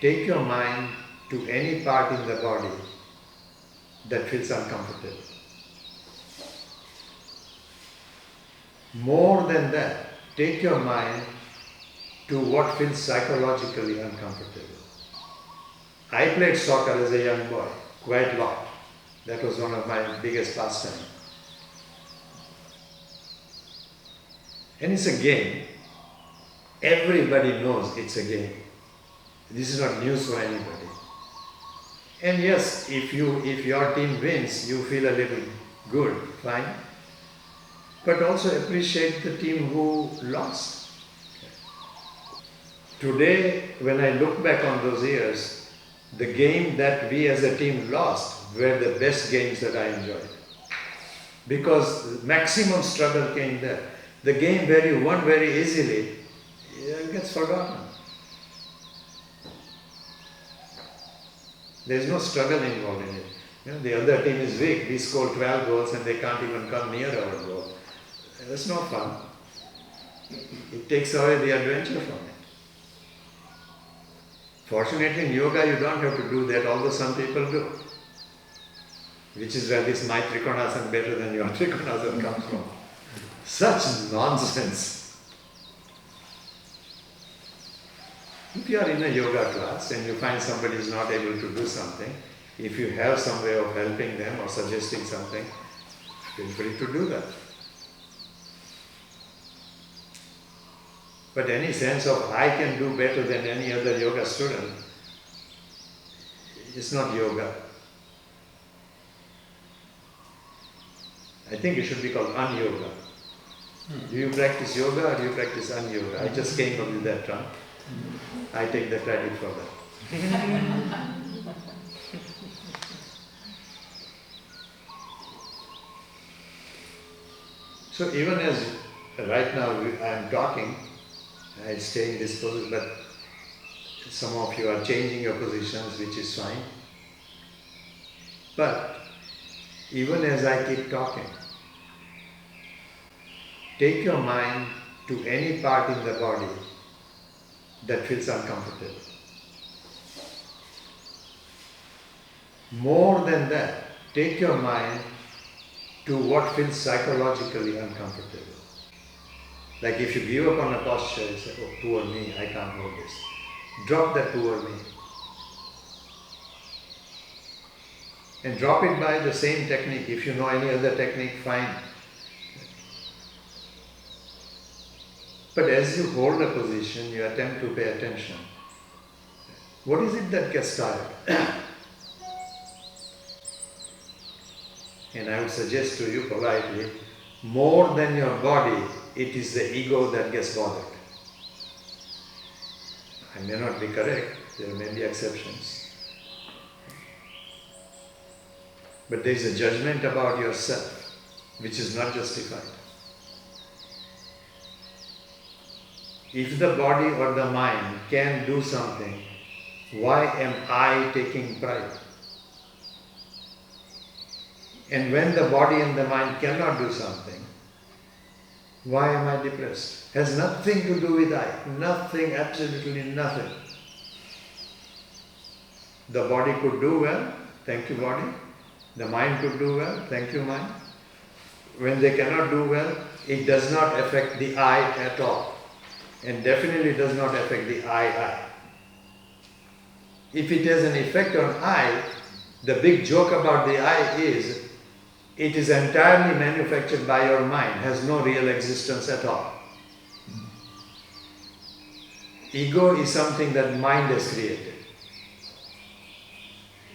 Take your mind to any part in the body that feels uncomfortable. More than that, take your mind to what feels psychologically uncomfortable. I played soccer as a young boy, quite a lot. That was one of my biggest pastimes. And it's a game. Everybody knows it's a game. This is not news for anybody. And yes, if your team wins, you feel a little good, fine. But also appreciate the team who lost. Today, when I look back on those years, the game that we as a team lost were the best games that I enjoyed. Because maximum struggle came there. The game where you won very easily gets forgotten. There is no struggle involved in it. The other team is weak. We score 12 goals and they can't even come near our goal. That's no fun. It takes away the adventure from it. Fortunately, in yoga, you don't have to do that, although some people do. Which is where this my Trikonasana better than your Trikonasana comes from. Such nonsense. If you are in a yoga class and you find somebody is not able to do something, if you have some way of helping them or suggesting something, feel free to do that. But any sense of I can do better than any other yoga student is not yoga. I think it should be called un-yoga. Do you practice yoga or do you practice un-yoga? I just came up with that term. I take the credit for that. So even as right now I am talking, I stay in this position, but some of you are changing your positions, which is fine. But even as I keep talking, take your mind to any part in the body that feels uncomfortable. More than that, take your mind to what feels psychologically uncomfortable. Like if you give up on a posture, you say, oh, poor me, I can't hold this. Drop that poor me. And drop it by the same technique. If you know any other technique, fine. But as you hold a position, you attempt to pay attention. What is it that gets tired? And I would suggest to you politely, more than your body, it is the ego that gets bothered. I may not be correct, there may be exceptions. But there is a judgment about yourself, which is not justified. If the body or the mind can do something, why am I taking pride? And when the body and the mind cannot do something, why am I depressed? Has nothing to do with I. Nothing, absolutely nothing. The body could do well, thank you body. The mind could do well, thank you mind. When they cannot do well, it does not affect the I at all. And definitely does not affect the I. If it has an effect on I, the big joke about the I is, it is entirely manufactured by your mind, has no real existence at all. Ego is something that mind has created.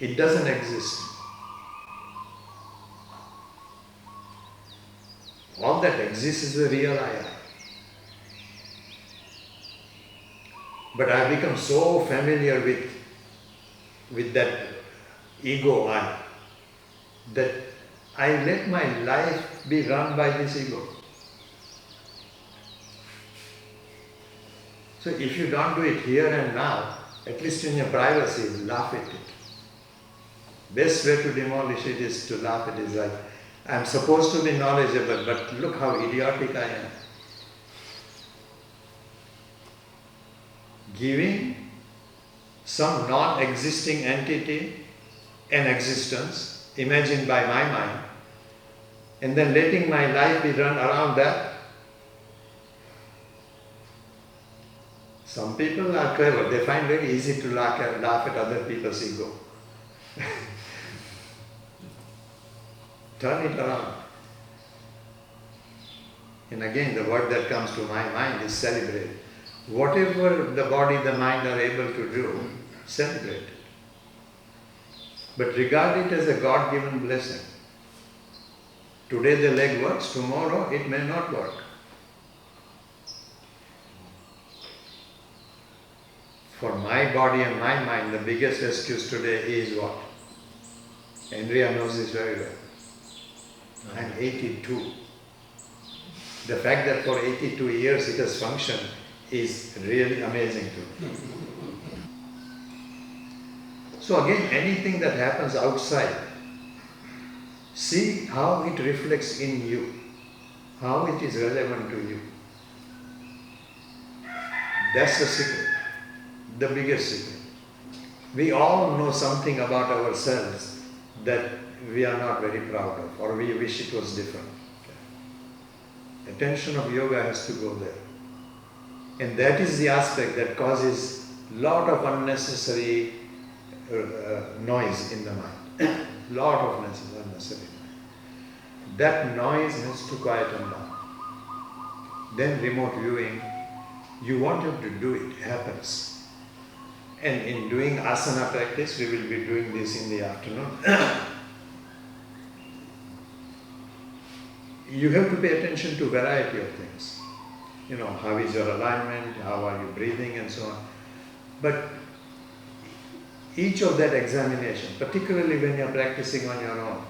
It doesn't exist. All that exists is the real I. But I have become so familiar with that ego I, that I let my life be run by this ego. So if you don't do it here and now, at least in your privacy, laugh at it. Best way to demolish it is to laugh at it. It's like, I'm supposed to be knowledgeable, but look how idiotic I am. Giving some non-existing entity, an existence, imagined by my mind, and then letting my life be run around that. Some people are clever, they find very easy to laugh at other people's ego. Turn it around. And again, the word that comes to my mind is celebrate. Whatever the body, the mind are able to do, celebrate it. But regard it as a God-given blessing. Today the leg works, tomorrow it may not work. For my body and my mind, the biggest excuse today is what? Andrea knows this very well. I'm 82. The fact that for 82 years it has functioned is really amazing to me. So again, anything that happens outside, see how it reflects in you, how it is relevant to you. That's the secret, the biggest secret. We all know something about ourselves that we are not very proud of, or we wish it was different. Attention of yoga has to go there. And that is the aspect that causes a lot of unnecessary noise in the mind. Lot of unnecessary noise. That noise has to quieten down. Then remote viewing, you wanted to do it, happens. And in doing asana practice, we will be doing this in the afternoon. You have to pay attention to variety of things. You know, how is your alignment, how are you breathing and so on. But each of that examination, particularly when you are practicing on your own,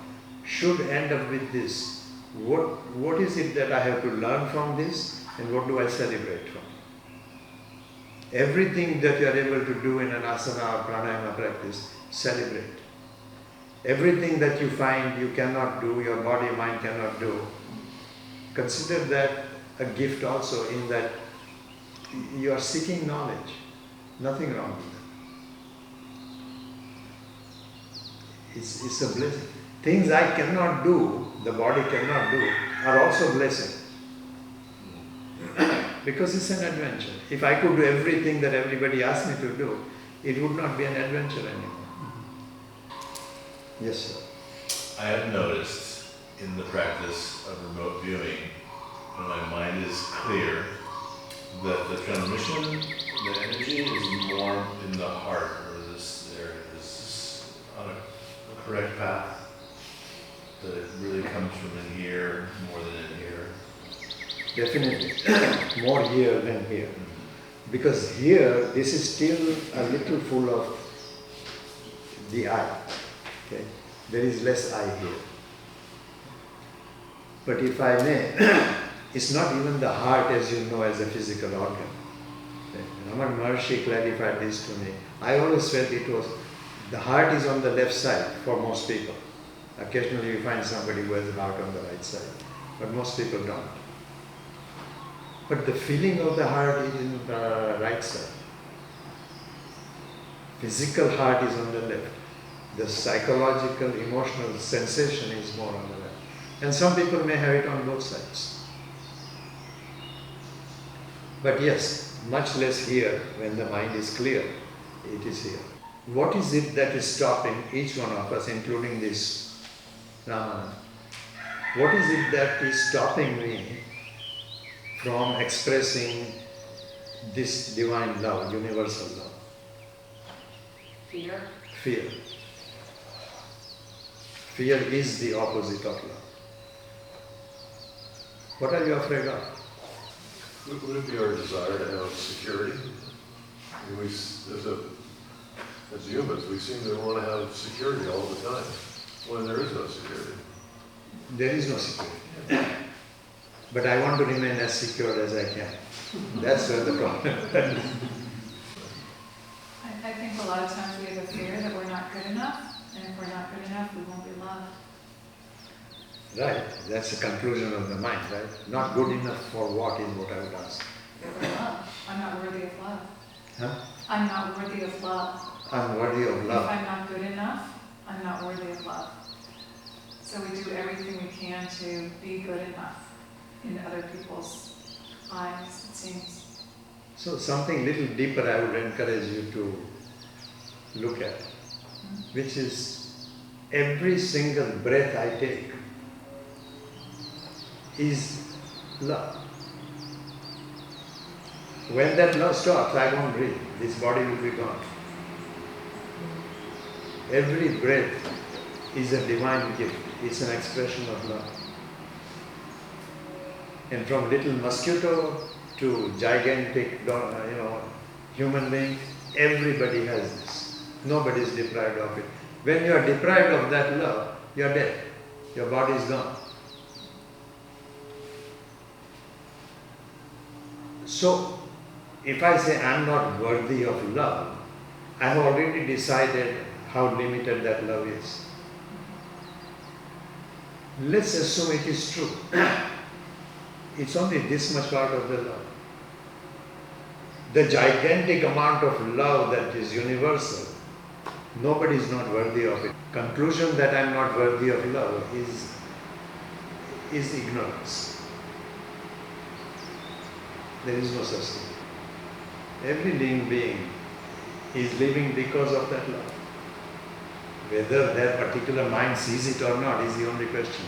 should end up with this. What is it that I have to learn from this, and what do I celebrate from? Everything that you are able to do in an asana or pranayama practice, celebrate. Everything that you find you cannot do, your body, mind cannot do, consider that a gift also, in that you are seeking knowledge. Nothing wrong with that. It's a blessing. Things I cannot do, the body cannot do, are also blessing. Because it's an adventure. If I could do everything that everybody asked me to do, it would not be an adventure anymore. Yes, sir. I have noticed in the practice of remote viewing, when my mind is clear, that the transmission, the energy is more in the heart, or this area. Is this on a correct path? That it really comes from in here more than in here? Definitely. More here than here. Because here, this is still a little full of the I. Okay? There is less I here. But if I may, it's not even the heart as you know as a physical organ. Okay? Raman Maharshi clarified this to me. I always felt it was, the heart is on the left side for most people. Occasionally you find somebody who has the heart on the right side, but most people don't. But the feeling of the heart is in the right side. Physical heart is on the left. The psychological, emotional sensation is more on the left. And some people may have it on both sides. But yes, much less here when the mind is clear. It is here. What is it that is stopping each one of us, including this Ramanand? What is it that is stopping me from expressing this divine love, universal love? Fear. Fear. Fear is the opposite of love. What are you afraid of? Would it be our desire to have security? I mean, as humans, we seem to want to have security all the time, when there is no security. There is no security. But I want to remain as secure as I can. That's where the problem is. I think a lot of times we have a fear that we're not good enough, and if we're not good enough, we won't be loved. Right, that's the conclusion of the mind, right? Not good enough for what is what I would ask. For love. I'm not worthy of love. Huh? I'm not worthy of love. I'm worthy of If love. I'm not good enough, I'm not worthy of love. So we do everything we can to be good enough in other people's eyes, it seems. So something little deeper I would encourage you to look at, which is every single breath I take is love. When that love stops, I won't breathe. This body will be gone. Every breath is a divine gift. It's an expression of love. And from little mosquito to gigantic, human being, everybody has this. Nobody is deprived of it. When you are deprived of that love, you are dead. Your body is gone. So, if I say I am not worthy of love, I have already decided how limited that love is. Let's assume it is true. It's only this much part of the love. The gigantic amount of love that is universal, nobody is not worthy of it. Conclusion that I am not worthy of love is ignorance. There is no such thing. Every living being is living because of that love. Whether their particular mind sees it or not is the only question.